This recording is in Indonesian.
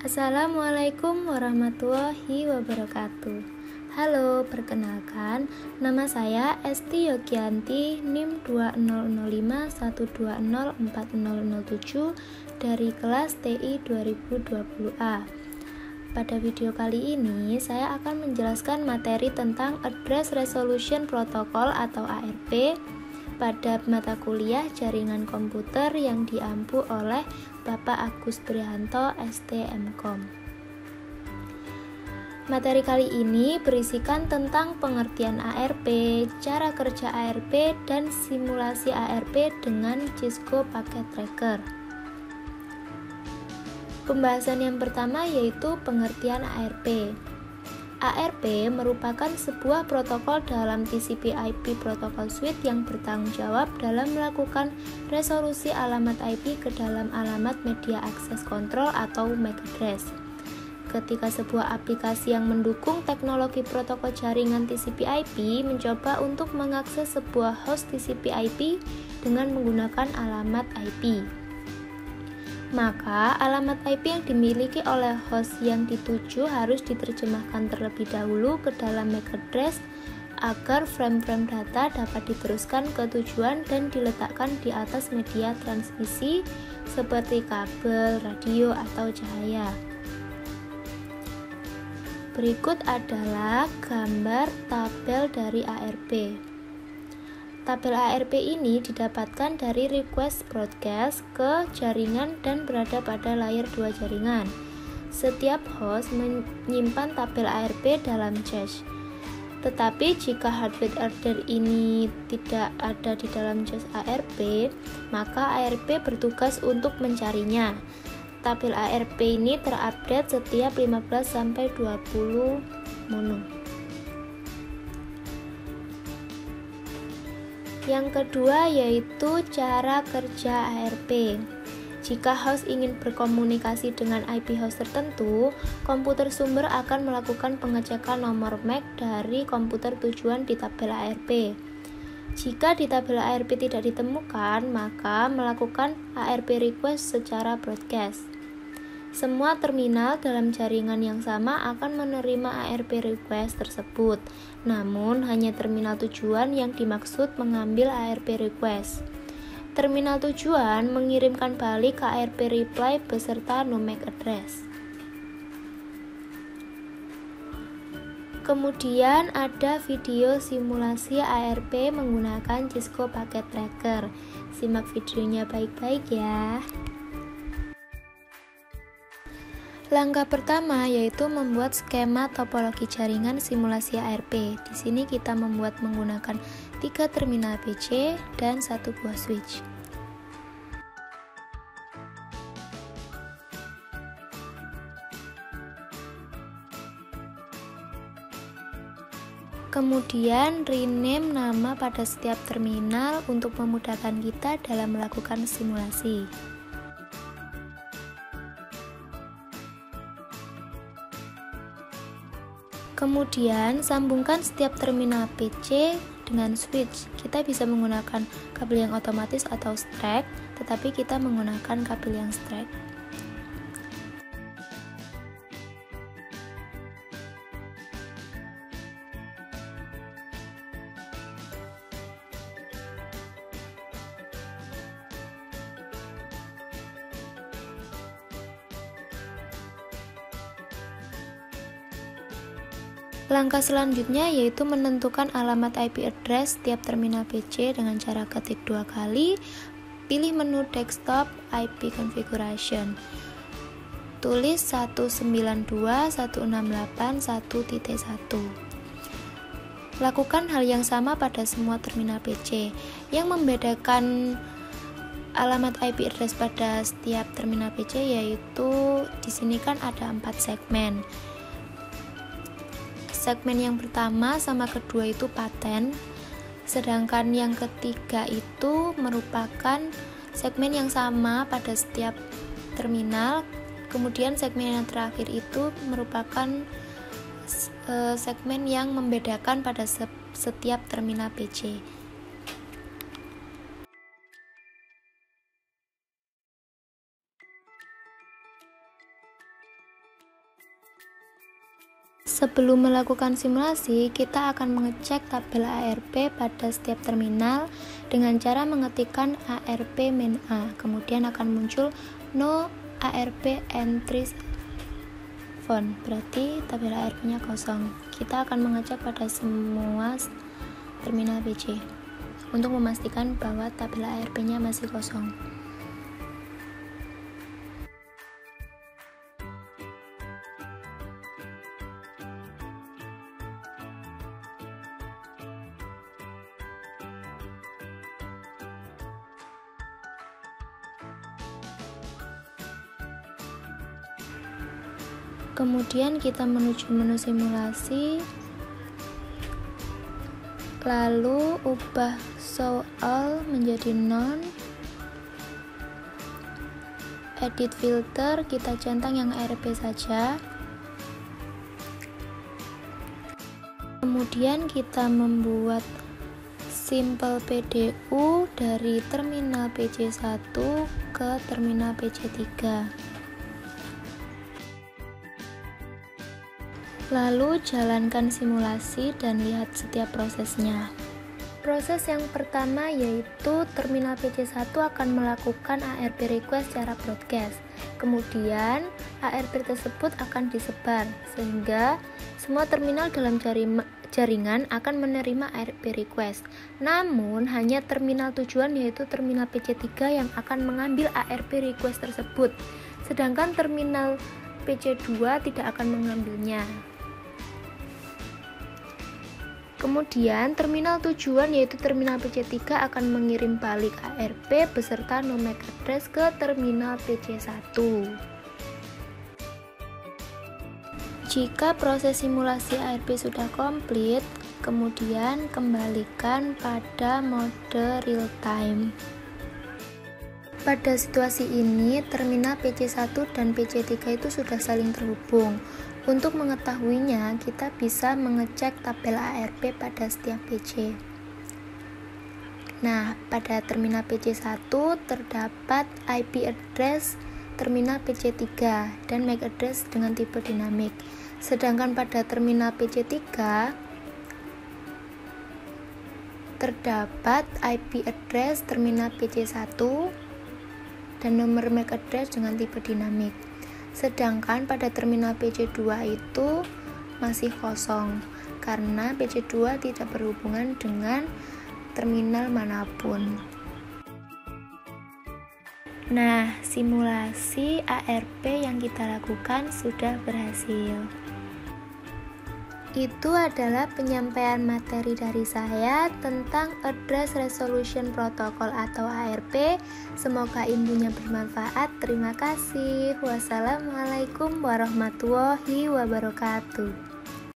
Assalamualaikum warahmatullahi wabarakatuh. Halo, perkenalkan, nama saya Esti Yogianti, NIM 2005120407 dari kelas TI 2020A. Pada video kali ini, saya akan menjelaskan materi tentang Address Resolution Protocol atau ARP pada mata kuliah Jaringan Komputer yang diampu oleh Bapak Agus Prihanto, STMkom. Materi kali ini berisikan tentang pengertian ARP, cara kerja ARP, dan simulasi ARP dengan Cisco Packet Tracker. Pembahasan yang pertama yaitu pengertian ARP. ARP merupakan sebuah protokol dalam TCP/IP Protocol Suite yang bertanggung jawab dalam melakukan resolusi alamat IP ke dalam alamat media akses kontrol atau MAC address. Ketika sebuah aplikasi yang mendukung teknologi protokol jaringan TCP/IP mencoba untuk mengakses sebuah host TCP/IP dengan menggunakan alamat IP, maka alamat IP yang dimiliki oleh host yang dituju harus diterjemahkan terlebih dahulu ke dalam MAC address agar frame-frame data dapat diteruskan ke tujuan dan diletakkan di atas media transmisi seperti kabel, radio, atau cahaya. Berikut adalah gambar tabel dari ARP. Tabel ARP ini didapatkan dari request broadcast ke jaringan dan berada pada layer 2 jaringan. Setiap host menyimpan tabel ARP dalam cache. Tetapi jika hardware order ini tidak ada di dalam cache ARP, maka ARP bertugas untuk mencarinya. Tabel ARP ini terupdate setiap 15-20 mono. Yang kedua yaitu cara kerja ARP. Jika host ingin berkomunikasi dengan IP host tertentu, komputer sumber akan melakukan pengecekan nomor MAC dari komputer tujuan di tabel ARP. Jika di tabel ARP tidak ditemukan, maka melakukan ARP request secara broadcast. Semua terminal dalam jaringan yang sama akan menerima ARP request tersebut, namun hanya terminal tujuan yang dimaksud mengambil ARP request. Terminal tujuan mengirimkan balik ke ARP reply beserta no MAC address. Kemudian ada video simulasi ARP menggunakan Cisco Packet Tracker. Simak videonya baik-baik ya. Langkah pertama yaitu membuat skema topologi jaringan simulasi ARP. Di sini kita membuat menggunakan 3 terminal PC dan 1 buah switch. Kemudian rename nama pada setiap terminal untuk memudahkan kita dalam melakukan simulasi. Kemudian sambungkan setiap terminal PC dengan switch. Kita bisa menggunakan kabel yang otomatis atau straight, tetapi kita menggunakan kabel yang straight. Langkah selanjutnya yaitu menentukan alamat IP address setiap terminal PC dengan cara ketik 2 kali, pilih menu desktop IP configuration. Tulis 192.168.1.1. Lakukan hal yang sama pada semua terminal PC. Yang membedakan alamat IP address pada setiap terminal PC yaitu di sini kan ada 4 segmen. Segmen yang pertama sama kedua itu paten, sedangkan yang ketiga itu merupakan segmen yang sama pada setiap terminal. Kemudian segmen yang terakhir itu merupakan segmen yang membedakan pada setiap terminal PC. Sebelum melakukan simulasi, kita akan mengecek tabel ARP pada setiap terminal dengan cara mengetikkan ARP min A. Kemudian akan muncul no ARP entries found, berarti tabel ARP-nya kosong. Kita akan mengecek pada semua terminal PC untuk memastikan bahwa tabel ARP-nya masih kosong. Kemudian kita menuju menu simulasi, lalu ubah show all menjadi none, edit filter, kita centang yang ARP saja. Kemudian kita membuat simple PDU dari terminal PC1 ke terminal PC3. Lalu jalankan simulasi dan lihat setiap prosesnya. Proses yang pertama yaitu terminal PC1 akan melakukan ARP request secara broadcast. Kemudian ARP tersebut akan disebar sehingga semua terminal dalam jaringan akan menerima ARP request. Namun hanya terminal tujuan yaitu terminal PC3 yang akan mengambil ARP request tersebut. Sedangkan terminal PC2 tidak akan mengambilnya. Kemudian terminal tujuan yaitu terminal PC3 akan mengirim balik ARP beserta no MAC address ke terminal PC1. Jika proses simulasi ARP sudah komplit, kemudian kembalikan pada mode real time. Pada situasi ini, terminal PC1 dan PC3 itu sudah saling terhubung. Untuk mengetahuinya, kita bisa mengecek tabel ARP pada setiap PC. Nah, pada terminal PC1 terdapat IP address terminal PC3 dan MAC address dengan tipe dinamik. Sedangkan pada terminal PC3 terdapat IP address terminal PC1 dan nomor MAC address dengan tipe dinamik. Sedangkan pada terminal PC2 itu masih kosong karena PC2 tidak berhubungan dengan terminal manapun. Nah, simulasi ARP yang kita lakukan sudah berhasil. Itu adalah penyampaian materi dari saya tentang Address Resolution Protocol atau ARP. Semoga ilmunya bermanfaat. Terima kasih. Wassalamualaikum warahmatullahi wabarakatuh.